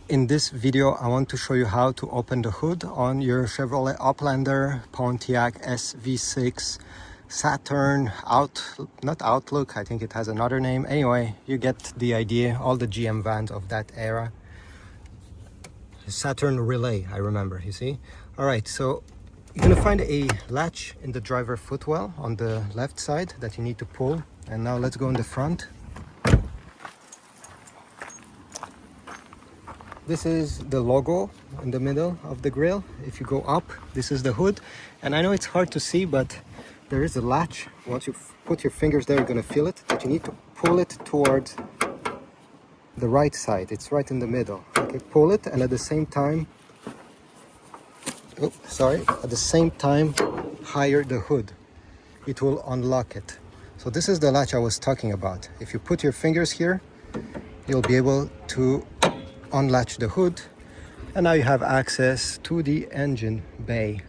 In this video, I want to show you how to open the hood on your Chevrolet Uplander, Pontiac SV6, Saturn, not Outlook, I think it has another name. Anyway, you get the idea, all the GM vans of that era. Saturn Relay, I remember, you see? All right, so you're gonna find a latch in the driver footwell on the left side that you need to pull. And now let's go in the front. This is the logo in the middle of the grille. If you go up, this is the hood. And I know it's hard to see, but there is a latch. Once you put your fingers there, you're gonna feel it, but you need to pull it towards the right side. It's right in the middle. Okay, pull it, and at the same time, at the same time, higher the hood. It will unlock it. So this is the latch I was talking about. If you put your fingers here, you'll be able to unlatch the hood, and now you have access to the engine bay.